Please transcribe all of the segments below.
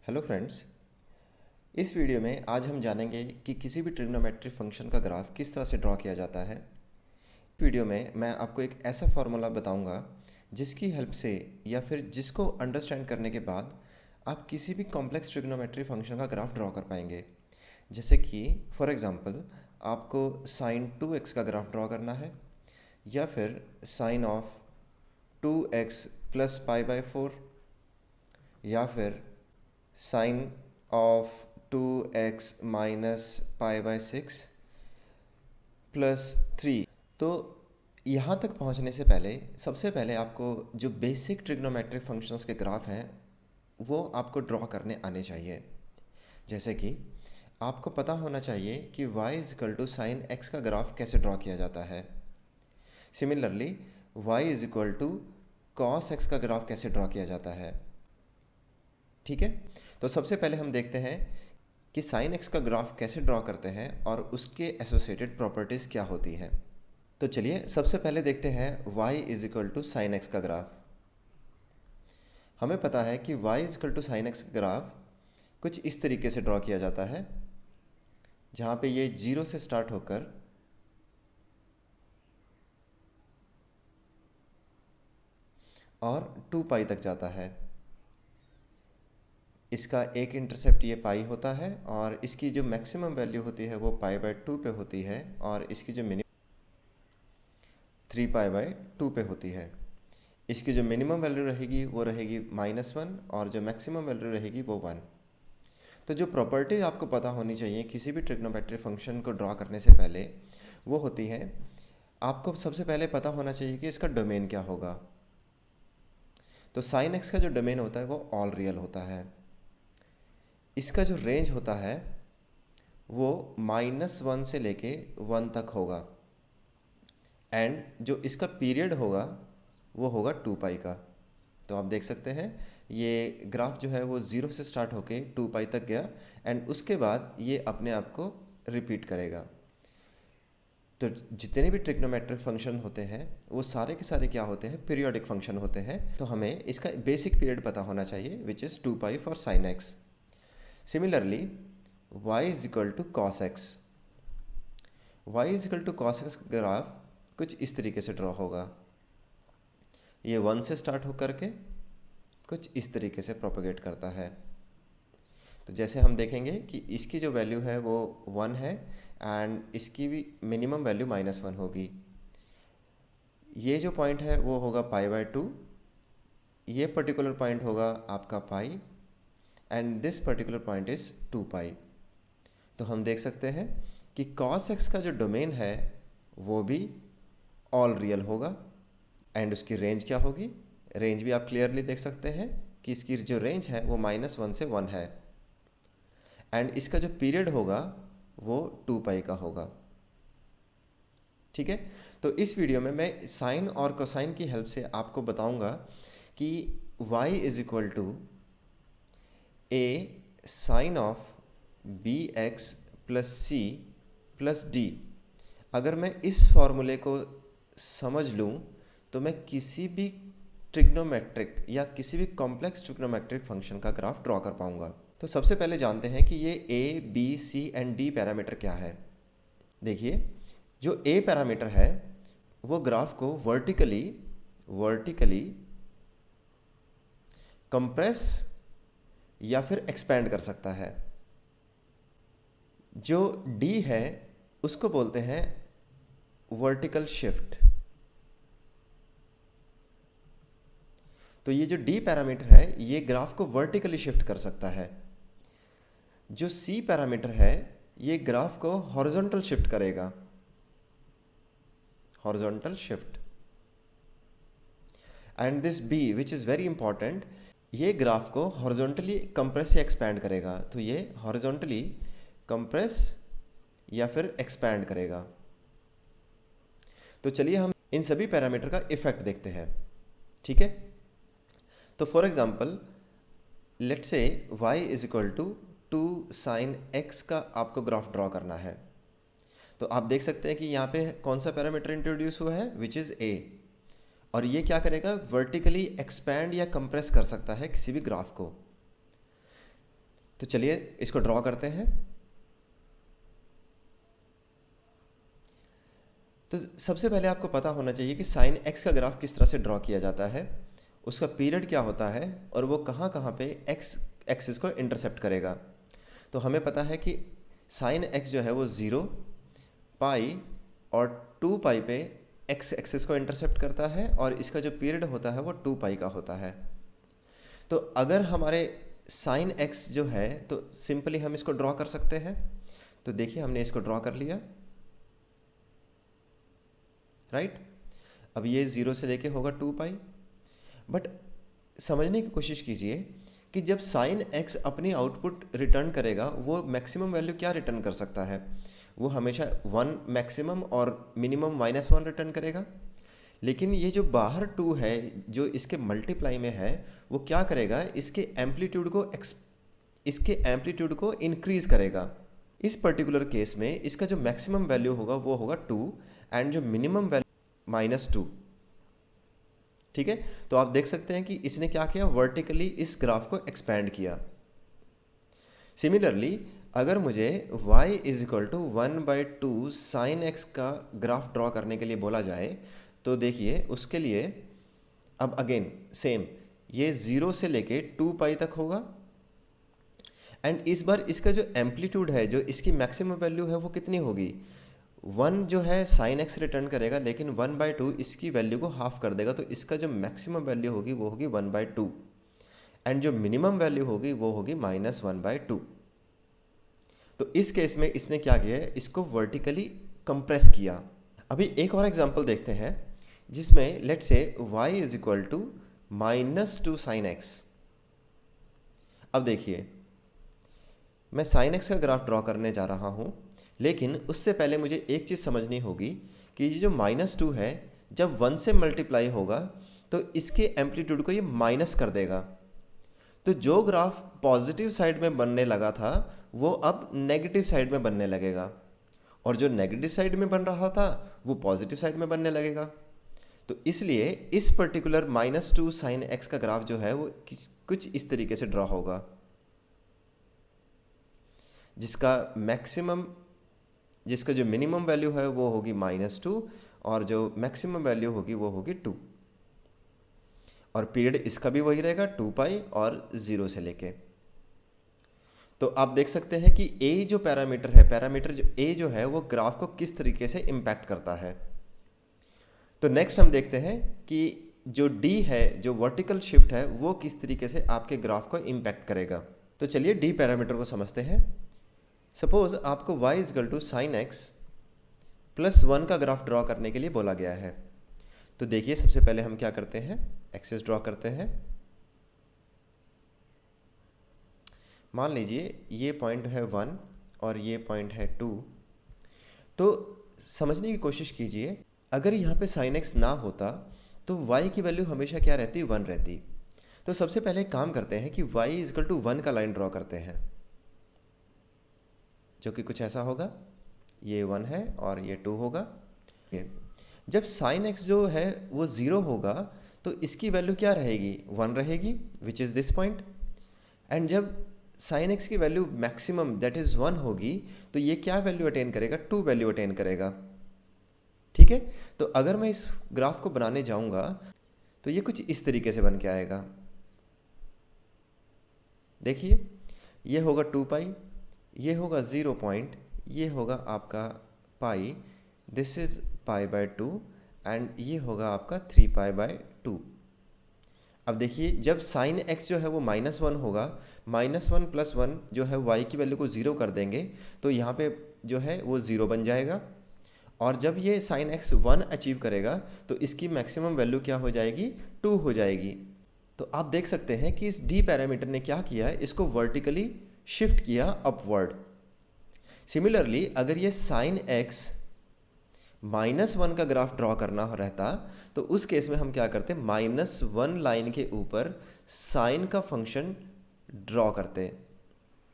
Hello friends. इस video में आज हम जानेंगे कि किसी भी ट्रिग्नोमेट्रिक फंक्शन का ग्राफ किस तरह से ड्रॉ किया जाता है। वीडियो में मैं आपको एक ऐसा फार्मूला बताऊंगा जिसकी हेल्प से या फिर जिसको अंडरस्टैंड करने के बाद आप किसी भी कॉम्प्लेक्स ट्रिग्नोमेट्रिक फंक्शन का ग्राफ ड्रॉ कर पाएंगे। जैसे कि फॉर एग्जांपल आपको साइन 2x का ग्राफ ड्रॉ करना है, या फिर sine of 2x plus pi by 4, या फिर sine of 2x minus pi by 6 plus 3। तो यहाँ तक पहुँचने से पहले सबसे पहले आपको जो बेसिक ट्रिग्नोमेट्रिक फंक्शंस के ग्राफ हैं वो आपको ड्रॉ करने आने चाहिए। जैसे कि आपको पता होना चाहिए कि y is equal to sine x का ग्राफ कैसे ड्रॉ किया जाता है। Similarly y is equal to cos x का ग्राफ कैसे ड्रॉ किया जाता है। ठीक है, तो सबसे पहले हम देखते हैं कि साइन एक्स का ग्राफ कैसे ड्रॉ करते हैं और उसके एसोसिएटेड प्रॉपर्टीज़ क्या होती हैं। तो चलिए सबसे पहले देखते हैं y is equal to sine x का ग्राफ। हमें पता है कि y is equal to sine x का ग्राफ कुछ इस तरीके से ड्रॉ किया जाता है, जहाँ पे ये 0 से स्टार्ट होकर और 2 पाई तक जाता है। इसका एक इंटरसेप्ट ये पाई होता है और इसकी जो मैक्सिमम वैल्यू होती है वो पाई बाय 2 पे होती है, और इसकी जो मिनिमम 3 पाई बाय 2 पे होती है। इसकी जो मिनिमम वैल्यू रहेगी वो रहेगी -1 और जो मैक्सिमम वैल्यू रहेगी वो 1। तो जो प्रॉपर्टी आपको पता होनी चाहिए किसी भी ट्रिग्नोमेट्रिक फंक्शन को ड्रॉ करने से पहले वो होती है, आपको सबसे पहले पता होना चाहिए कि इसका डोमेन क्या होगा। तो साइन एक्स का जो डोमेन होता है वो ऑल रियल होता है। इसका जो रेंज होता है वो -1 से लेके 1 तक होगा, एंड जो इसका पीरियड होगा वो होगा 2 पाई का। तो आप देख सकते हैं ये ग्राफ जो है वो 0 से स्टार्ट होके 2 पाई तक गया, एंड उसके बाद ये अपने आप को रिपीट करेगा। तो जितने भी ट्रिग्नोमेट्रिक फंक्शन होते हैं वो सारे के सारे क्या होते हैं, पीरियोडिक फंक्शन होते हैं। तो हमें इसका बेसिक पीरियड पता होना चाहिए which is 2 pi for sine x. Similarly y is equal to cos x. y is equal to cos x graph कुछ इस तरीके से ड्रॉ होगा। ये 1 से स्टार्ट होकर के कुछ इस तरीके से प्रोपेगेट करता है। तो जैसे हम देखेंगे कि इसकी जो वैल्यू है वो 1 है, एंड इसकी भी मिनिमम वैल्यू -1 होगी। ये जो पॉइंट है वो होगा पाई बाय 2, ये पर्टिकुलर पॉइंट होगा आपका pi, and this particular point is 2 pi. तो हम देख सकते हैं कि cos x का जो डोमेन है वो भी ऑल रियल होगा, एंड उसकी रेंज क्या होगी, रेंज भी आप क्लियरली देख सकते हैं कि इसकी जो रेंज है वो -1 से 1 है, एंड इसका जो पीरियड होगा वो 2 पाई का होगा। ठीक है, तो इस वीडियो में मैं साइन और कोसाइन की हेल्प से आपको बताऊंगा कि y is equal to a sine of bx plus C plus D. अगर मैं इस फॉर्मूले को समझ लूँ तो मैं किसी भी ट्रिग्नोमेट्रिक या किसी भी कॉम्प्लेक्स ट्रिग्नोमेट्रिक फंक्शन का ग्राफ ड्रॉ कर पाऊंगा। तो सबसे पहले जानते हैं कि ये a, b, c and d parameter क्या है। देखिए, जो a पैरामीटर है वो ग्राफ को वर्टिकली कंप्रेस या फिर एक्सपैंड कर सकता है। जो d है उसको बोलते हैं वर्टिकल शिफ्ट। तो ये जो d पैरामीटर है ये ग्राफ को वर्टिकली शिफ्ट कर सकता है। जो c पैरामीटर है ये ग्राफ को हॉरिजॉन्टल शिफ्ट करेगा, horizontal shift. And this b which is very important, ये ग्राफ को हॉरिजॉन्टली कंप्रेस या एक्सपैंड करेगा। तो ये हॉरिजॉन्टली कंप्रेस या फिर एक्सपैंड करेगा। तो चलिए हम इन सभी पैरामीटर का इफेक्ट देखते हैं। ठीक है, तो for example let's say y is equal to 2 sine x का आपको ग्राफ ड्रॉ करना है। तो आप देख सकते हैं कि यहाँ पे कौन सा पैरामीटर इंट्रोड्यूस हुआ है, विच इज़ a, और ये क्या करेगा, वर्टिकली एक्सपैंड या कंप्रेस कर सकता है किसी भी ग्राफ को। तो चलिए इसको ड्रॉ करते हैं। तो सबसे पहले आपको पता होना चाहिए कि साइन एक्स का ग्राफ किस तरह से ड्रॉ किया जाता है, उसका पीरियड क्या होता है और वो कहाँ कहाँ पे एक्स एक्सिस को इंटरसेप्ट करेगा। तो हमें पता है कि साइन एक्स जो है वो 0, पाई और 2 पाई पे एक्स एक्सिस को इंटरसेप्ट करता है और इसका जो पीरियड होता है वो 2 पाई का होता है। तो अगर हमारे साइन एक्स जो है तो सिंपली हम इसको ड्रॉ कर सकते हैं। तो देखिए हमने इसको ड्रॉ कर लिया, राइट। अब ये 0 से लेके होगा 2 पाई। बट समझने की कोशिश कीजिए कि जब साइन एक्स अपनी आउटपुट रिटर्न करेगा वो मैक्सिमम वैल्यू क्या रिटर्न कर सकता है? वो हमेशा 1 मैक्सिमम और मिनिमम -1 रिटर्न करेगा। लेकिन ये जो बाहर 2 है जो इसके मल्टीप्लाई में है वो क्या करेगा? इसके एम्पलीट्यूड को इंक्रीज करेगा। इस पर्टिकुलर केस में इसका जो मैक्सिमम वैल्यू होगा वो होगा 2 एंड जो मिनिमम वैल्यू -2। ठीक है, तो आप देख सकते हैं कि इसने क्या किया, वर्टिकली इस ग्राफ को एक्सपैंड किया। सिमिलरली अगर मुझे y is equal to 1/2 sine x का ग्राफ ड्रॉ करने के लिए बोला जाए तो देखिए उसके लिए अब अगेन सेम ये 0 से लेके 2 पाई तक होगा एंड इस बार इसका जो एम्पलीट्यूड है, जो इसकी मैक्सिमम वैल्यू है वो कितनी होगी? 1 जो है साइन एक्स रिटर्न करेगा लेकिन 1/2 इसकी वैल्यू को हाफ कर देगा, तो इसका जो मैक्सिमम वैल्यू होगी वो होगी 1/2 एंड जो मिनिमम वैल्यू होगी वो होगी -1/2। तो इस केस में इसने क्या किया है, इसको वर्टिकली कंप्रेस किया। अभी एक और एग्जांपल देखते हैं जिसमें let say y is equal to -2 sine x. अब देखिए मैं साइन एक्स का ग्राफ ड्रॉ करने जा रहा हूँ, लेकिन उससे पहले मुझे एक चीज़ समझनी होगी कि ये जो -2 है जब 1 से मल्टीप्लाई होगा तो इसके एम्पलीट्यूड को ये माइनस कर देगा। तो जो ग्राफ पॉजिटिव साइड में बनने लगा था वो अब नेगेटिव साइड में बनने लगेगा और जो नेगेटिव साइड में बन रहा था वो पॉजिटिव साइड में बनने लगेगा। तो इसलिए इस पर्टिकुलर -2 साइन एक्स का ग्राफ जो है वो कुछ इस तरीके से ड्रॉ होगा, जिसका जो मिनिमम वैल्यू है वो होगी -2 और जो मैक्सिमम वैल्यू होगी वो होगी 2 और पीरियड इसका भी वही रहेगा 2 पाई और 0 से लेके। तो आप देख सकते हैं कि ए जो पैरामीटर है वो ग्राफ को किस तरीके से इम्पैक्ट करता है। तो नेक्स्ट हम देखते हैं कि जो डी है, जो वर्टिकल शिफ्ट है, वो किस तरीके से आपके ग्राफ को इम्पैक्ट करेगा। तो चलिए डी पैरामीटर को समझते हैं। सपोज आपको y is equal to sine x plus 1 का ग्राफ ड्रॉ करने के लिए बोला गया है। तो देखिए सबसे पहले हम क्या करते हैं, एक्सिस ड्रॉ करते हैं। मान लीजिए ये पॉइंट है 1 और ये पॉइंट है 2। तो समझने की कोशिश कीजिए, अगर यहाँ पे साइन एक्स ना होता तो y की वैल्यू हमेशा क्या रहती, 1 रहती। तो सबसे पहले एक काम करते हैं कि y इजकल टू 1 का लाइन ड्रॉ करते हैं, जो कि कुछ ऐसा होगा। ये 1 है और ये 2 होगा। जब साइन एक्स जो है वो 0 होगा तो इसकी वैल्यू क्या रहेगी, 1 रहेगी, which is this point. And जब साइन एक्स की वैल्यू मैक्सिमम दैट इज़ 1 होगी तो ये क्या वैल्यू अटेन करेगा, 2 वैल्यू अटेन करेगा। ठीक है, तो अगर मैं इस ग्राफ को बनाने जाऊंगा तो ये कुछ इस तरीके से बन के आएगा। देखिए ये होगा 2 पाई, ये होगा 0 पॉइंट, ये होगा आपका पाई, दिस इज π/2 एंड ये होगा आपका 3π/2। अब देखिए जब साइन एक्स जो है वो -1 होगा, -1 + 1 जो है y की वैल्यू को 0 कर देंगे तो यहाँ पे जो है वो 0 बन जाएगा। और जब ये साइन एक्स 1 अचीव करेगा तो इसकी मैक्सिमम वैल्यू क्या हो जाएगी, 2 हो जाएगी। तो आप देख सकते हैं कि इस डी पैरामीटर ने क्या किया है, इसको वर्टिकली शिफ्ट किया अपवर्ड। सिमिलरली अगर ये साइन एक्स -1 का ग्राफ ड्रॉ करना रहता तो उस केस में हम क्या करते, -1 लाइन के ऊपर साइन का फंक्शन ड्रॉ करते,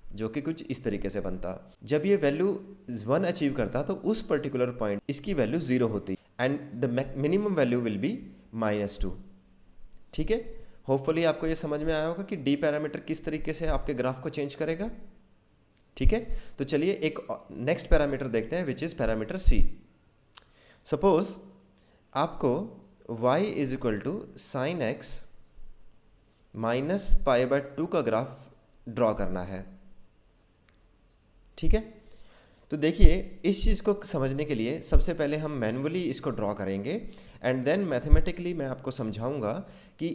जो कि कुछ इस तरीके से बनता। जब ये वैल्यू 1 अचीव करता तो उस पर्टिकुलर पॉइंट इसकी वैल्यू 0 होती and the minimum value will be -2। ठीक है, होपफुली आपको ये समझ में आया होगा कि डी पैरामीटर किस तरीके से आपके ग्राफ को चेंज करेगा। ठीक है, तो चलिए एक नेक्स्ट पैरामीटर देखते हैं which is parameter C. Suppose आपको y is equal to sine x minus pi by 2 का ग्राफ ड्रॉ करना है। ठीक है, तो देखिए इस चीज़ को समझने के लिए सबसे पहले हम मैन्युअली इसको ड्रॉ करेंगे एंड देन मैथमेटिकली मैं आपको समझाऊंगा कि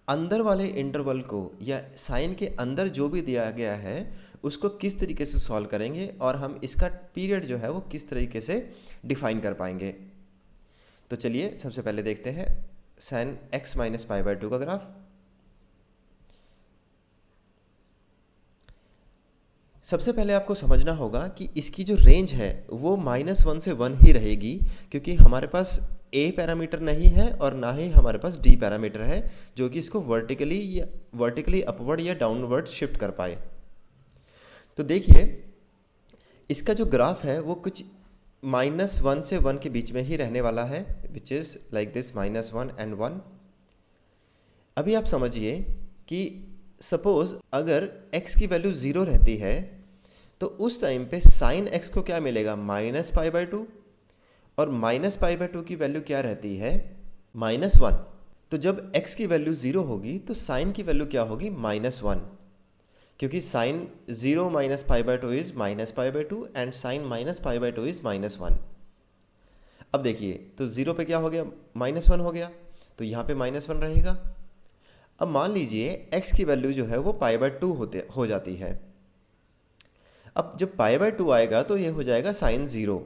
अंदर वाले इंटरवल को या साइन के अंदर जो भी दिया गया है उसको किस तरीके से सॉल्व करेंगे और हम इसका पीरियड जो है वो किस तरीके से डिफाइन कर पाएंगे। तो चलिए सबसे पहले देखते हैं sign x minus pi by 2 का ग्राफ। सबसे पहले आपको समझना होगा कि इसकी जो रेंज है वो -1 से 1 ही रहेगी, क्योंकि हमारे पास ए पैरामीटर नहीं है और ना ही हमारे पास डी पैरामीटर है जो कि इसको वर्टिकली अपवर्ड या डाउनवर्ड शिफ्ट कर पाए। तो देखिए इसका जो ग्राफ है वो कुछ -1 से 1 के बीच में ही रहने वाला है, which is like this -1 and 1। अभी आप समझिए कि सपोज अगर x की वैल्यू 0 रहती है तो उस टाइम पे साइन x को क्या मिलेगा, -π/2, और -π/2 की वैल्यू क्या रहती है, -1। तो जब x की वैल्यू 0 होगी तो साइन की वैल्यू क्या होगी, -1, क्योंकि sine 0 - π/2 is -π/2 and sine -π/2 is -1। अब देखिए तो 0 पे क्या हो गया, -1 हो गया, तो यहाँ पे -1 रहेगा। अब मान लीजिए x की वैल्यू जो है वो π/2 हो जाती है। अब जब π/2 आएगा तो ये हो जाएगा साइन 0,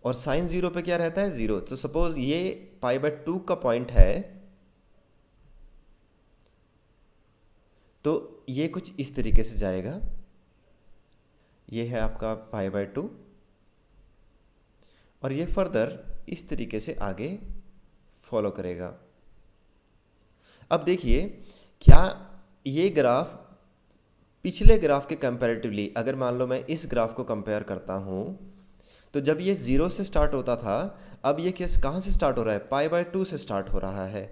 और साइन 0 पे क्या रहता है, 0। तो सपोज ये π/2 का पॉइंट है, तो ये कुछ इस तरीके से जाएगा। ये है आपका π/2 और ये फर्दर इस तरीके से आगे फॉलो करेगा। अब देखिए क्या ये ग्राफ पिछले ग्राफ के कंपैरेटिवली, अगर मान लो मैं इस ग्राफ को कंपेयर करता हूँ तो जब ये 0 से स्टार्ट होता था, अब ये केस कहाँ से स्टार्ट हो रहा है, π/2 से स्टार्ट हो रहा है।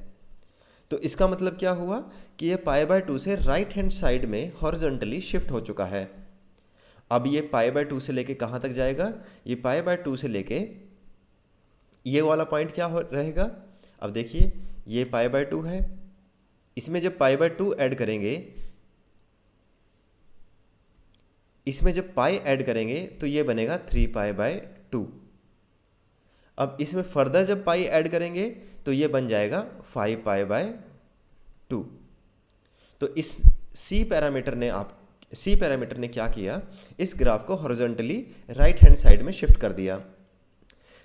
तो इसका मतलब क्या हुआ कि ये π/2 से राइट हैंड साइड में हॉरिजॉन्टली शिफ्ट हो चुका है। अब ये π/2 से लेके कहाँ तक जाएगा, ये π/2 से लेके ये वाला पॉइंट क्या रहेगा। अब देखिए ये π/2 है, इसमें जब π/2 ऐड करेंगे, इसमें जब पाई ऐड करेंगे तो ये बनेगा 3π/2। अब इसमें फर्दर जब पाई ऐड करेंगे तो ये बन जाएगा 5π/2। तो इस सी पैरामीटर ने क्या किया, इस ग्राफ को हॉरिजॉन्टली राइट हैंड साइड में शिफ्ट कर दिया।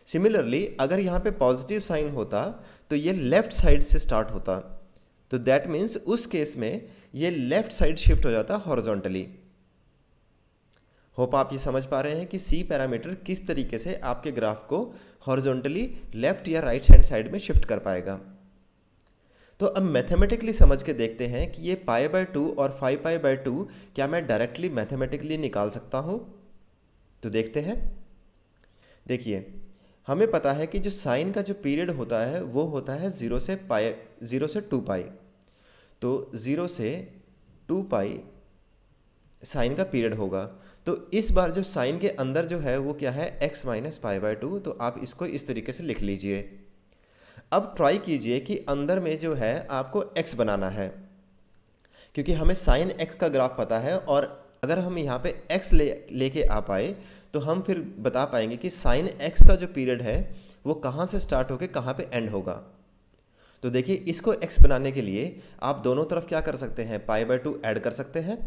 सिमिलरली अगर यहाँ पे पॉजिटिव साइन होता तो ये लेफ्ट साइड से स्टार्ट होता, तो दैट मीन्स उस केस में ये लेफ्ट साइड शिफ्ट हो जाता हॉरिजॉन्टली। होप आप ये समझ पा रहे हैं कि सी पैरामीटर किस तरीके से आपके ग्राफ को हॉरिजॉन्टली लेफ्ट या राइट हैंड साइड में शिफ्ट कर पाएगा। तो अब मैथमेटिकली समझ के देखते हैं कि ये π/2 और 5π/2 क्या मैं डायरेक्टली मैथमेटिकली निकाल सकता हूँ। तो देखते हैं। देखिए हमें पता है कि जो साइन का जो पीरियड होता है वो होता है 0 से 2π। तो 0 से 2π साइन का पीरियड होगा। तो इस बार जो साइन के अंदर जो है वो क्या है, x माइनस π/2। तो आप इसको इस तरीके से लिख लीजिए। अब ट्राई कीजिए कि अंदर में जो है आपको x बनाना है, क्योंकि हमें साइन x का ग्राफ पता है, और अगर हम यहाँ पे x लेके आ पाए तो हम फिर बता पाएंगे कि साइन x का जो पीरियड है वो कहाँ से स्टार्ट होकर कहाँ पे एंड होगा। तो देखिए इसको x बनाने के लिए आप दोनों तरफ क्या कर सकते हैं, π/2 ऐड कर सकते हैं।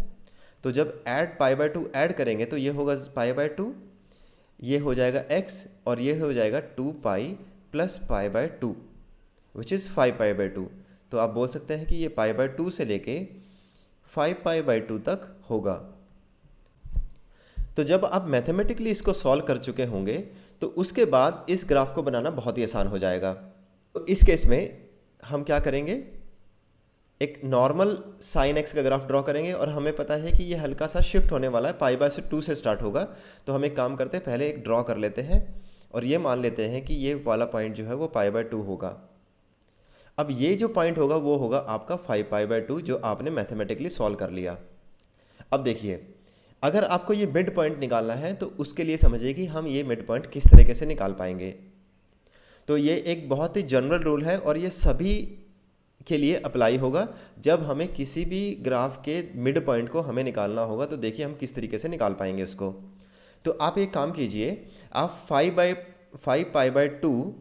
तो जब ऐड π/2 ऐड करेंगे तो ये होगा π/2, ये हो जाएगा x, और ये हो जाएगा 2π प्लस π/2 विच इज़ 5π/2। तो आप बोल सकते हैं कि ये π/2 से लेके 5π/2 तक होगा। तो जब आप मैथमेटिकली इसको सॉल्व कर चुके होंगे तो उसके बाद इस ग्राफ को बनाना बहुत ही आसान हो जाएगा। तो इस केस में हम क्या करेंगे, एक नॉर्मल साइन एक्स का ग्राफ ड्रॉ करेंगे, और हमें पता है कि ये हल्का सा शिफ्ट होने वाला है, π/2 से स्टार्ट होगा। तो हम एक काम करते हैं, पहले एक ड्रॉ कर लेते हैं और ये मान लेते हैं कि ये वाला पॉइंट जो है वो π/2 होगा। अब ये जो पॉइंट होगा वो होगा आपका 5π/2 जो आपने मैथमेटिकली सॉल्व कर लिया। अब देखिए, अगर आपको ये मिड पॉइंट निकालना है तो उसके लिए समझिए कि हम ये मिड पॉइंट किस तरीके से निकाल पाएंगे। तो ये एक बहुत ही जनरल रूल है और ये सभी के लिए अप्लाई होगा। जब हमें किसी भी ग्राफ के मिड पॉइंट को हमें निकालना होगा तो देखिए हम किस तरीके से निकाल पाएंगे उसको। तो आप एक काम कीजिए, आप 5π/2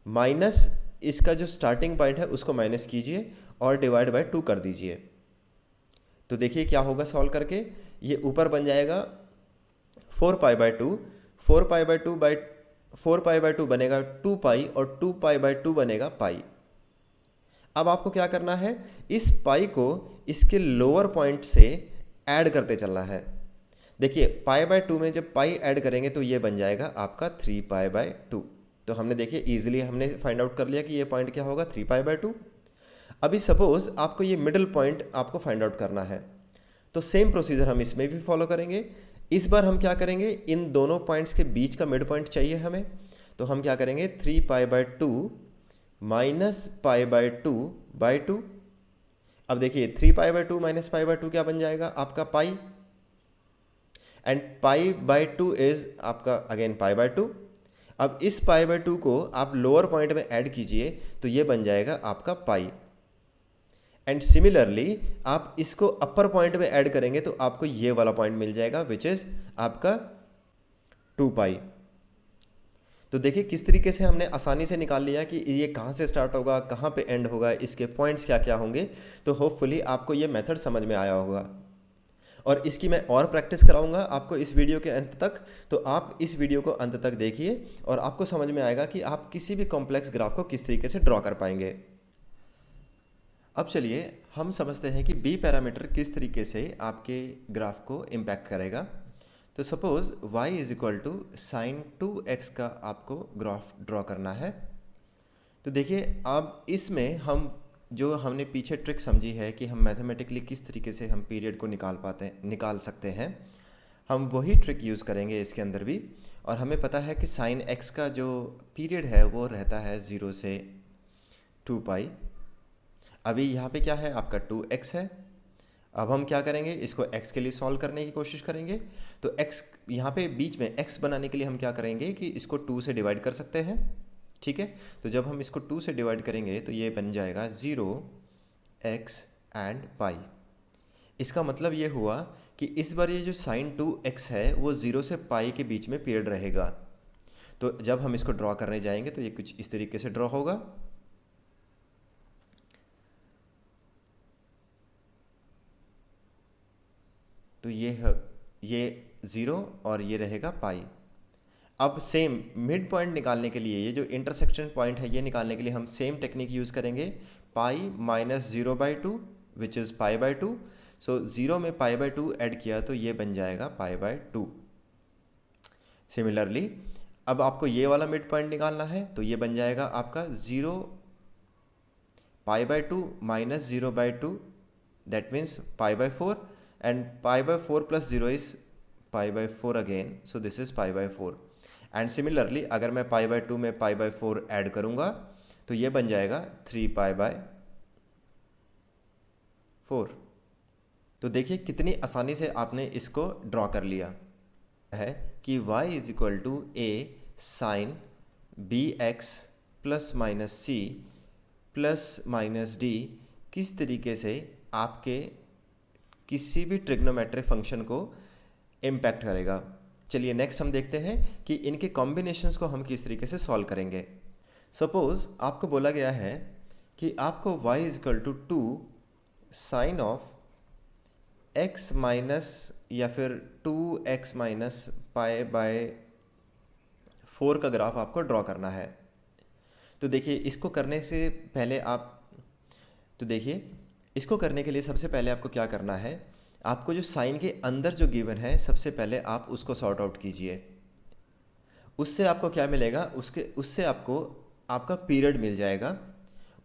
माइनस इसका जो स्टार्टिंग पॉइंट है उसको माइनस कीजिए और डिवाइड बाय 2 कर दीजिए। तो देखिए क्या होगा सॉल्व करके, ये ऊपर बन जाएगा 4π/2, 4π/2 बनेगा 2π और 2π/2 बनेगा पाई। अब आपको क्या करना है, इस पाई को इसके लोअर पॉइंट से ऐड करते चलना है। देखिए π/2 में जब पाई ऐड करेंगे तो ये बन जाएगा आपका 3π/2। तो हमने देखिए इजीली हमने फाइंड आउट कर लिया कि ये पॉइंट क्या होगा 3π/2। अभी सपोज आपको ये मिडिल पॉइंट आपको फाइंड आउट करना है, तो सेम प्रोसीजर हम इसमें भी फॉलो करेंगे। इस बार हम क्या करेंगे, इन दोनों पॉइंट्स के बीच का मिड पॉइंट चाहिए हमें, तो हम क्या करेंगे 3π/2 माइनस π/2/2। अब देखिए 3π/2 माइनस π/2 क्या बन जाएगा आपका पाई, एंड π/2 इज आपका अगेन π/2। अब इस π/2 को आप लोअर पॉइंट में ऐड कीजिए तो ये बन जाएगा आपका पाई, एंड सिमिलरली आप इसको अपर पॉइंट में ऐड करेंगे तो आपको ये वाला पॉइंट मिल जाएगा विच इज आपका 2π। तो देखिए किस तरीके से हमने आसानी से निकाल लिया कि ये कहाँ से स्टार्ट होगा, कहाँ पे एंड होगा, इसके पॉइंट्स क्या क्या होंगे। तो होपफुली आपको ये मेथड समझ में आया होगा और इसकी मैं और प्रैक्टिस कराऊंगा आपको इस वीडियो के अंत तक। तो आप इस वीडियो को अंत तक देखिए और आपको समझ में आएगा कि आप किसी भी कॉम्प्लेक्स ग्राफ को किस तरीके से ड्रॉ कर पाएंगे। अब चलिए हम समझते हैं कि बी पैरामीटर किस तरीके से आपके ग्राफ को इम्पैक्ट करेगा। तो suppose y is equal to sine 2x का आपको ग्राफ ड्रॉ करना है। तो देखिए अब इसमें हम जो हमने पीछे ट्रिक समझी है कि हम मैथमेटिकली किस तरीके से हम पीरियड को निकाल सकते हैं, हम वही ट्रिक यूज़ करेंगे इसके अंदर भी। और हमें पता है कि साइन x का जो पीरियड है वो रहता है 0 से 2π। अभी यहाँ पे क्या है आपका 2x है। अब हम क्या करेंगे, इसको x के लिए सॉल्व करने की कोशिश करेंगे। तो x यहाँ पे बीच में x बनाने के लिए हम क्या करेंगे कि इसको 2 से डिवाइड कर सकते हैं, ठीक है। तो जब हम इसको 2 से डिवाइड करेंगे तो ये बन जाएगा 0x एंड पाई। इसका मतलब ये हुआ कि इस बार ये जो साइन 2x है वो 0 से पाई के बीच में पीरियड रहेगा। तो जब हम इसको ड्रॉ करने जाएंगे तो ये कुछ इस तरीके से ड्रॉ होगा। तो ये 0 और ये रहेगा पाई। अब सेम मिड पॉइंट निकालने के लिए, ये जो इंटरसेक्शन पॉइंट है ये निकालने के लिए हम सेम टेक्निक यूज़ करेंगे, पाई माइनस 0/2 विच इज़ π/2। सो 0 में π/2 ऐड किया तो ये बन जाएगा π/2। सिमिलरली अब आपको ये वाला मिड पॉइंट निकालना है तो ये बन जाएगा आपका 0 π/2 minus 0/2 that means π/4, and π/4 plus 0 is π/4 again, so this is π/4। and similarly अगर मैं π/2 में π/4 ऐड करूँगा तो ये बन जाएगा 3π/4। तो देखिए कितनी आसानी से आपने इसको ड्रॉ कर लिया है कि y is equal to a sine bx plus minus c plus minus d किस तरीके से आपके किसी भी ट्रिग्नोमेट्रिक फंक्शन को इम्पैक्ट करेगा। चलिए नेक्स्ट हम देखते हैं कि इनके कॉम्बिनेशंस को हम किस तरीके से सॉल्व करेंगे। सपोज आपको बोला गया है कि आपको y is equal to 2 sine of x minus या फिर 2x माइनस π/4 का ग्राफ आपको ड्रॉ करना है। तो देखिए इसको करने से पहले इसको करने के लिए सबसे पहले आपको क्या करना है, आपको जो साइन के अंदर जो गिवन है सबसे पहले आप उसको सॉर्ट आउट कीजिए। उससे आपको क्या मिलेगा, उससे आपको आपका पीरियड मिल जाएगा।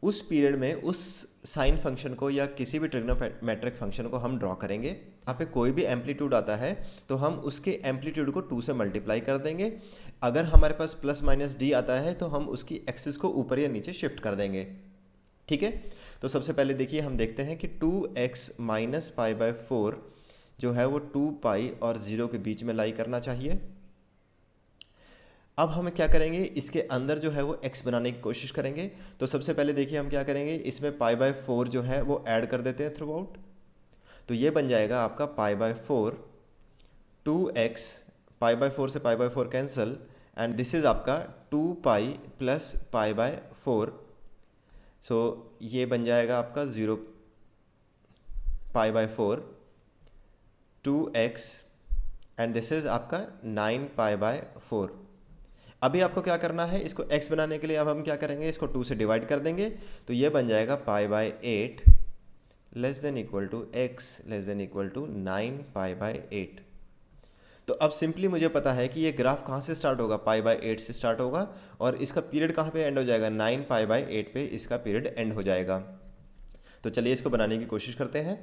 उस पीरियड में उस साइन फंक्शन को या किसी भी ट्रिग्नोमेट्रिक फंक्शन को हम ड्रॉ करेंगे। यहाँ पे कोई भी एम्पलीट्यूड आता है तो हम उसके एम्पलीट्यूड को 2 से मल्टीप्लाई कर देंगे। अगर हमारे पास प्लस माइनस डी आता है तो हम उसकी एक्सिस को ऊपर या नीचे शिफ्ट कर देंगे। ठीक है। तो सबसे पहले देखिए हम देखते हैं कि 2x माइनस पाई बाय 4 जो है वो 2 पाई और 0 के बीच में लाई करना चाहिए। अब हम क्या करेंगे, इसके अंदर जो है वो x बनाने की कोशिश करेंगे। तो सबसे पहले देखिए हम क्या करेंगे, इसमें पाई बाय 4 जो है वो ऐड कर देते हैं थ्रू आउट। तो ये बन जाएगा आपका पाई बाय 4, 2x, पाई बाय 4 से पाई by 4 cancel, and this is आपका 2 पाई प्लस पाई बाय 4। सो ये बन जाएगा आपका 0 पाई by 4, 2x, and this is आपका 9 पाई बाय 4। अभी आपको क्या करना है, इसको x बनाने के लिए अब हम क्या करेंगे, इसको 2 से डिवाइड कर देंगे। तो ये बन जाएगा pi by 8 less than equal to x less than equal to 9 pi by 8। तो अब सिंपली मुझे पता है कि ये ग्राफ कहाँ से स्टार्ट होगा, पाई बाय 8 से स्टार्ट होगा, और इसका पीरियड कहाँ पे एंड हो जाएगा, 9 पाई बाय 8 पे इसका पीरियड एंड हो जाएगा। तो चलिए इसको बनाने की कोशिश करते हैं।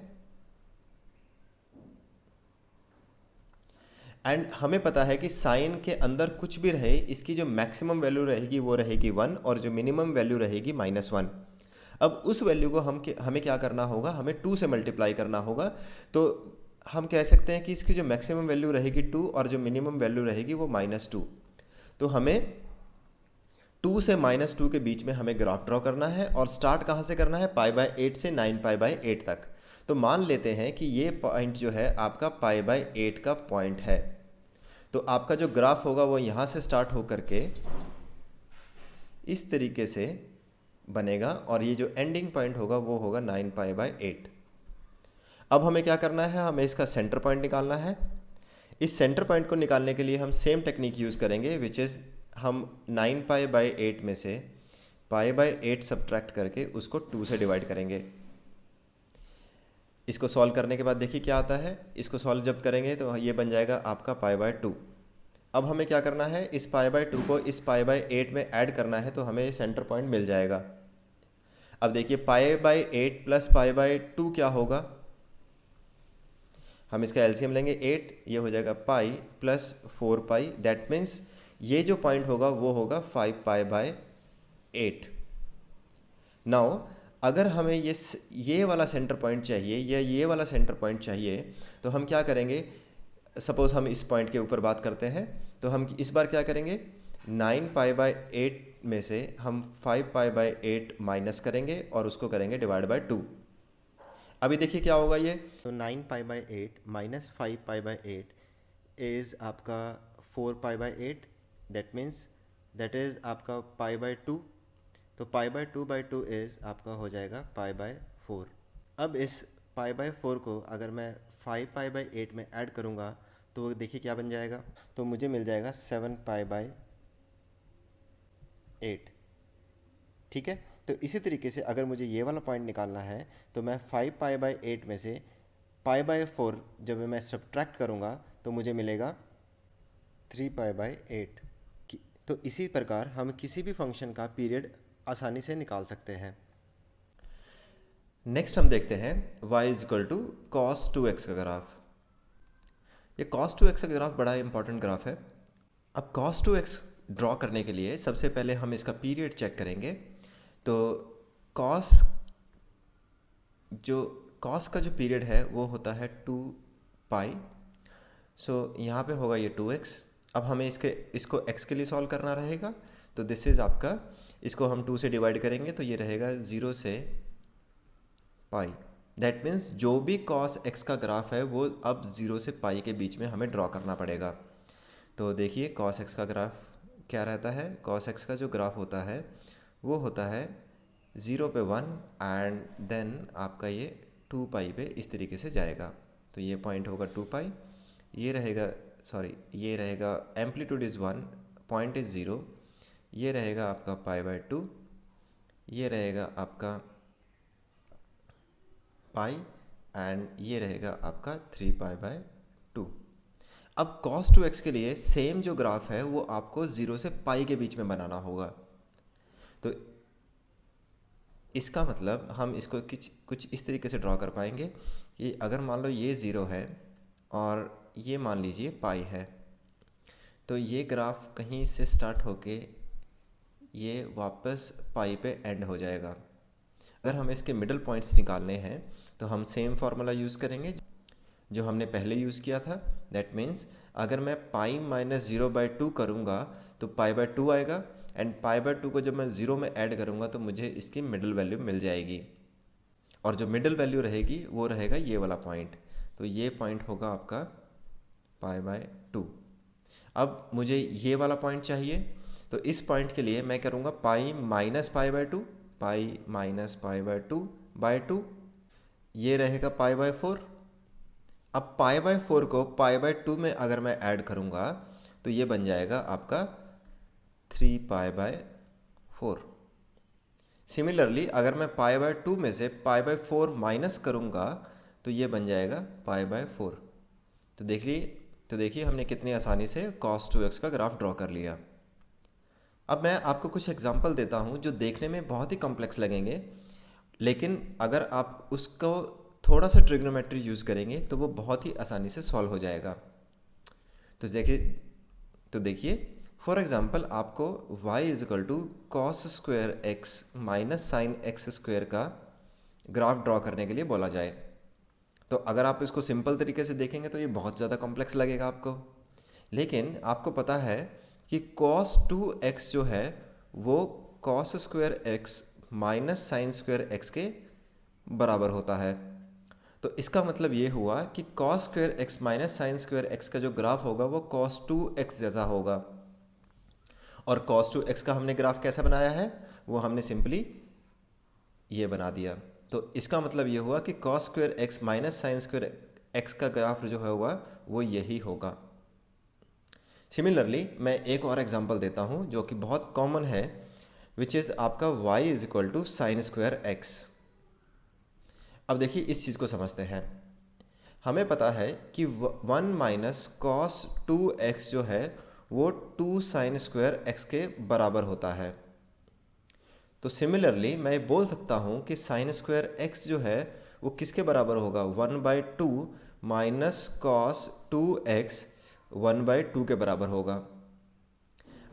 एंड हमें पता है कि साइन के अंदर कुछ भी रहे, इसकी जो मैक्सिमम वैल्यू रहेगी वो रहेगी 1 और जो मिनिमम वैल्यू रहेगी -1। अब उस वैल्यू को हमें क्या करना होगा, हमें 2 से मल्टीप्लाई करना होगा। तो हम कह सकते हैं कि इसकी जो मैक्सिमम वैल्यू रहेगी 2 और जो मिनिमम वैल्यू रहेगी वो -2। तो हमें 2 से -2 के बीच में हमें ग्राफ ड्रॉ करना है, और स्टार्ट कहाँ से करना है, पाई बाय 8 से 9 पाई बाय 8 तक। तो मान लेते हैं कि ये पॉइंट जो है आपका पाई बाय 8 का पॉइंट है। तो आपका जो ग्राफ होगा वो यहाँ से स्टार्ट हो करके इस तरीके से बनेगा, और ये जो एंडिंग पॉइंट होगा वो होगा 9 पाई बाय 8। अब हमें क्या करना है, हमें इसका सेंटर पॉइंट निकालना है। इस सेंटर पॉइंट को निकालने के लिए हम सेम टेक्निक यूज़ करेंगे, विच इज़ हम 9 पाई बाय 8 में से पाई बाय 8 सब्ट्रैक्ट करके उसको 2 से डिवाइड करेंगे। इसको सॉल्व करने के बाद देखिए क्या आता है, इसको सॉल्व जब करेंगे तो ये बन जाएगा आपका पाई बाय 2। अब हमें क्या करना है, इस पाई बाय 2 को इस पाई बाय 8 में ऐड करना है, तो हमें सेंटर पॉइंट मिल जाएगा। अब देखिए पाई बाय 8 प्लस पाई बाय 2 क्या होगा, हम इसका एलसीएम लेंगे 8, ये हो जाएगा pi plus 4 pi, that means ये जो पॉइंट होगा वो होगा 5 पाई बाय 8। नाउ अगर हमें ये वाला सेंटर पॉइंट चाहिए या ये वाला सेंटर पॉइंट चाहिए, तो हम क्या करेंगे, सपोज हम इस पॉइंट के ऊपर बात करते हैं, तो हम इस बार क्या करेंगे, 9 पाई बाय 8 में से हम 5 पाई बाय 8 माइनस करेंगे और उसको करेंगे डिवाइड बाय 2। अभी देखिए क्या होगा ये, तो 9 pi by 8 minus 5 pi by 8 is आपका 4 पाई बाय 8, दैट इज़ आपका पाई बाय 2। तो पाई बाय 2 इज़ आपका हो जाएगा पाई बाय 4। अब इस पाई बाय 4 को अगर मैं 5 पाई बाय 8 में ऐड करूँगा तो देखिए क्या बन जाएगा, तो मुझे मिल जाएगा 7 पाई बाय 8। ठीक है। तो इसी तरीके से अगर मुझे ये वाला पॉइंट निकालना है, तो मैं 5 पाई बाय 8 में से पाई बाय 4 जब मैं सब्ट्रैक्ट करूँगा तो मुझे मिलेगा 3 पाई बाय 8। तो इसी प्रकार हम किसी भी फंक्शन का पीरियड आसानी से निकाल सकते हैं। नेक्स्ट हम देखते हैं y is equal to cos 2x का ग्राफ। ये कॉस 2x का ग्राफ बड़ा इंपॉर्टेंट ग्राफ है। अब कॉस 2x ड्रॉ करने के लिए सबसे पहले हम इसका पीरियड चेक करेंगे। तो कॉस का जो पीरियड है वो होता है 2 पाई। सो यहाँ पे होगा ये 2x। अब हमें इसको x के लिए सॉल्व करना रहेगा। तो दिस इज़ आपका, इसको हम 2 से डिवाइड करेंगे तो ये रहेगा 0 से पाई। दैट मीन्स जो भी कॉस x का ग्राफ है वो अब 0 से पाई के बीच में हमें ड्रॉ करना पड़ेगा। तो देखिए कॉस x का ग्राफ क्या रहता है, कॉस x का जो ग्राफ होता है वो होता है 0 पे 1 एंड देन आपका ये 2 पाई पे इस तरीके से जाएगा। तो ये पॉइंट होगा 2 पाई, ये रहेगा एम्पलीट्यूड इज़ 1, पॉइंट इज़ 0, ये रहेगा आपका पाई बाय 2, ये रहेगा आपका पाई, एंड ये रहेगा आपका 3 पाई बाय 2। अब cos 2x के लिए सेम जो ग्राफ है वो आपको 0 से पाई के बीच में बनाना होगा। तो इसका मतलब हम इसको कुछ इस तरीके से ड्रॉ कर पाएंगे कि अगर मान लो ये 0 है और ये मान लीजिए पाई है, तो ये ग्राफ कहीं से स्टार्ट होके ये वापस पाई पे एंड हो जाएगा। अगर हमें इसके मिडल पॉइंट्स निकालने हैं तो हम सेम फार्मूला यूज़ करेंगे जो हमने पहले यूज़ किया था। दैट मीन्स अगर मैं पाई माइनस 0/2 करूँगा तो पाई/2 आएगा, एंड पाई/2 को जब मैं 0 में ऐड करूँगा तो मुझे इसकी मिडल वैल्यू मिल जाएगी, और जो मिडल वैल्यू रहेगी वो रहेगा ये वाला पॉइंट। तो ये पॉइंट होगा आपका पाई/2। अब मुझे ये वाला पॉइंट चाहिए, तो इस पॉइंट के लिए मैं करूँगा पाई माइनस पाई/2, पाई माइनस पाई/2/2, ये रहेगा पाई/4। अब पाई/4 को पाई/2 में अगर मैं ऐड करूँगा तो ये बन जाएगा आपका 3π/4। सिमिलरली अगर मैं पाई/2 में से पाई/4 माइनस करूँगा तो ये बन जाएगा पाई/4। तो देखिए हमने कितनी आसानी से cos 2x का ग्राफ ड्रॉ कर लिया। अब मैं आपको कुछ एग्जांपल देता हूँ जो देखने में बहुत ही कॉम्प्लेक्स लगेंगे, लेकिन अगर आप उसको थोड़ा सा ट्रिग्नोमेट्री यूज़ करेंगे तो वो बहुत ही आसानी से सॉल्व हो जाएगा। तो देखिए फॉर एग्जांपल आपको y is equal to cos square x minus sine x square का ग्राफ ड्रॉ करने के लिए बोला जाए, तो अगर आप इसको सिंपल तरीके से देखेंगे तो ये बहुत ज़्यादा कॉम्प्लेक्स लगेगा आपको। लेकिन आपको पता है कि cos 2x जो है वो cos square x minus sign square x के बराबर होता है। तो इसका मतलब ये हुआ कि cos square x minus sign square x का जो ग्राफ होगा वो cos 2x जैसा होगा। और cos 2x का हमने ग्राफ कैसा बनाया है, वो हमने सिंपली ये बना दिया। तो इसका मतलब ये हुआ कि cos square x minus sign square x का ग्राफ जो होगा वो यही होगा। सिमिलरली मैं एक और एग्जांपल देता हूँ जो कि बहुत कॉमन है, विच इज़ आपका y is equal to sine square x. अब देखिए इस चीज़ को समझते हैं। हमें पता है कि 1 माइनस कॉस 2x जो है वो 2 साइन स्क्वायर एक्स के बराबर होता है। तो सिमिलरली मैं बोल सकता हूँ कि साइन स्क्वायर एक्स जो है वो किसके बराबर होगा, 1/2 माइनस कॉस 2x 1/2 के बराबर होगा।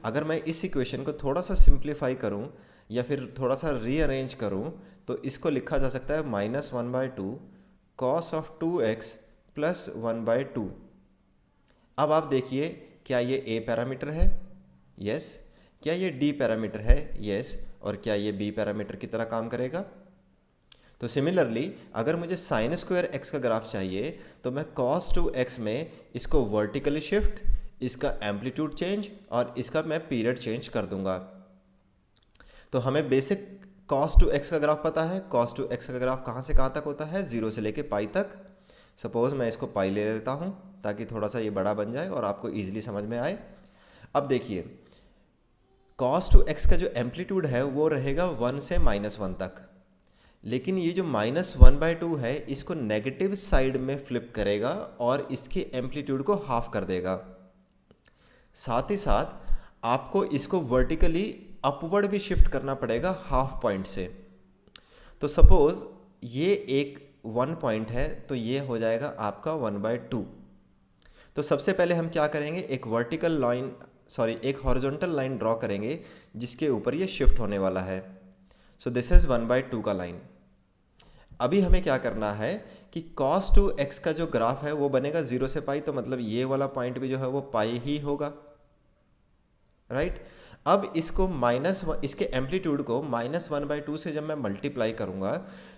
अगर मैं इस इक्वेशन को थोड़ा सा सिंप्लीफाई करूं या फिर थोड़ा सा रीअरेंज करूं तो इसको लिखा जा सकता है -1/2 कॉस ऑफ 2x प्लस 1/2। अब आप देखिए क्या ये a पैरामीटर है, यस। क्या ये d पैरामीटर है, यस। और क्या ये b पैरामीटर की तरह काम करेगा। तो सिमिलरली अगर मुझे साइन स्क्वायर एक्स का ग्राफ चाहिए तो मैं cos 2x में इसको वर्टिकली शिफ्ट, इसका एम्पलीट्यूड चेंज और इसका मैं पीरियड चेंज कर दूंगा। तो हमें बेसिक cos 2x का ग्राफ पता है। cos 2x का ग्राफ कहाँ से कहाँ तक होता है, 0 से लेके पाई तक। सपोज मैं इसको पाई ले लेता हूँ ताकि थोड़ा सा ये बड़ा बन जाए और आपको ईजिली समझ में आए। अब देखिए cos 2x का जो एम्पलीट्यूड है वो रहेगा 1 से -1 तक, लेकिन ये जो -1/2 है इसको नेगेटिव साइड में फ्लिप करेगा और इसके एम्पलीट्यूड को हाफ कर देगा। साथ ही साथ आपको इसको वर्टिकली अपवर्ड भी शिफ्ट करना पड़ेगा हाफ पॉइंट से। तो सपोज ये एक 1 पॉइंट है तो ये हो जाएगा आपका 1/2। तो सबसे पहले हम क्या करेंगे, एक हॉरिजॉन्टल लाइन ड्रॉ करेंगे जिसके ऊपर ये शिफ्ट होने वाला है। सो दिस इज 1/2 का लाइन। अभी हमें क्या करना है कि cos 2x का जो ग्राफ है वो बनेगा 0 से पाई, तो मतलब ये वाला पॉइंट भी जो है वो पाई ही होगा, राइट। अब इसको इसके एम्पलीट्यूड को -1/2 से जब मैं मल्टीप्लाई करूंगा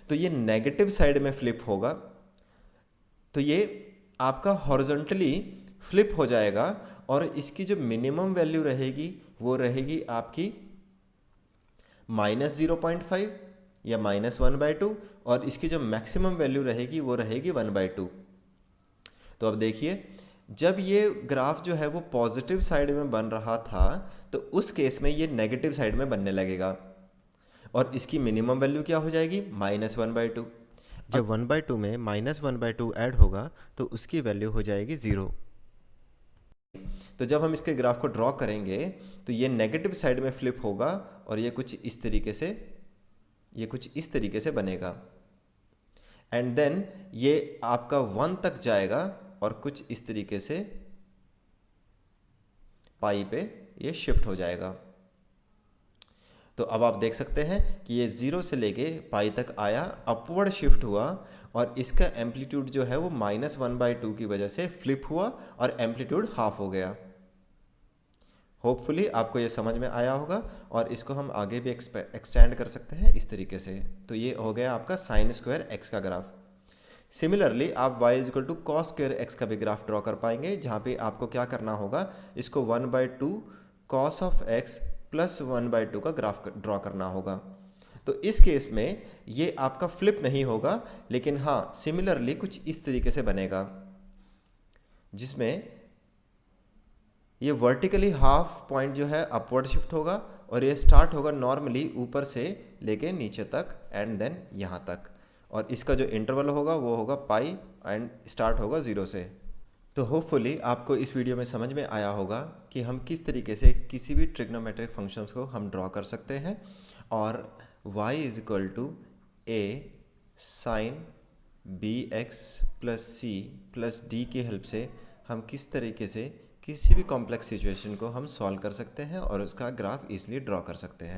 तो ये नेगेटिव साइड में फ्लिप होगा, तो ये आपका हॉरिजॉन्टली फ्लिप हो जाएगा और इसकी जो मिनिमम वैल्यू रहेगी वो रहेगी आपकी -0.5 या -1/2, और इसकी जो मैक्सिमम वैल्यू रहेगी वो रहेगी 1/2। तो अब देखिए जब ये ग्राफ जो है वो पॉजिटिव साइड में बन रहा था तो उस केस में ये नेगेटिव साइड में बनने लगेगा और इसकी मिनिमम वैल्यू क्या हो जाएगी, -1/2। जब 1/2 में -1/2 ऐड होगा तो उसकी वैल्यू हो जाएगी 0। तो जब हम इसके ग्राफ को ड्रॉ करेंगे तो ये नेगेटिव साइड में फ्लिप होगा और ये कुछ इस तरीके से बनेगा, एंड देन ये आपका 1 तक जाएगा और कुछ इस तरीके से पाई पे ये शिफ्ट हो जाएगा। तो अब आप देख सकते हैं कि ये 0 से लेके पाई तक आया, अपवर्ड शिफ्ट हुआ और इसका एम्पलीट्यूड जो है वो -1/2 की वजह से फ्लिप हुआ और एम्पलीट्यूड हाफ हो गया। होपफुली आपको ये समझ में आया होगा और इसको हम आगे भी एक्सटेंड कर सकते हैं इस तरीके से। तो ये हो गया आपका साइन स्क्वायर एक्स का ग्राफ। सिमिलरली आप y is equal to cos square x का भी ग्राफ ड्रॉ कर पाएंगे, जहाँ पे आपको क्या करना होगा, इसको 1/2 कॉस ऑफ एक्स प्लस 1/2 का ग्राफ ड्रॉ करना होगा। तो इस केस में ये आपका फ्लिप नहीं होगा, लेकिन हाँ सिमिलरली कुछ इस तरीके से बनेगा, जिसमें ये वर्टिकली हाफ पॉइंट जो है अपवर्ड शिफ्ट होगा और ये स्टार्ट होगा नॉर्मली ऊपर से लेके नीचे तक एंड देन यहाँ तक, और इसका जो इंटरवल होगा वो होगा पाई एंड स्टार्ट होगा 0 से। तो होपफुली आपको इस वीडियो में समझ में आया होगा कि हम किस तरीके से किसी भी ट्रिग्नोमेट्रिक फंक्शंस को हम ड्रॉ कर सकते हैं, और y is equal to a sine bx plus c plus d की हेल्प से हम किस तरीके से किसी भी कॉम्प्लेक्स सिचुएशन को हम सॉल्व कर सकते हैं और उसका ग्राफ इजीली ड्रॉ कर सकते हैं।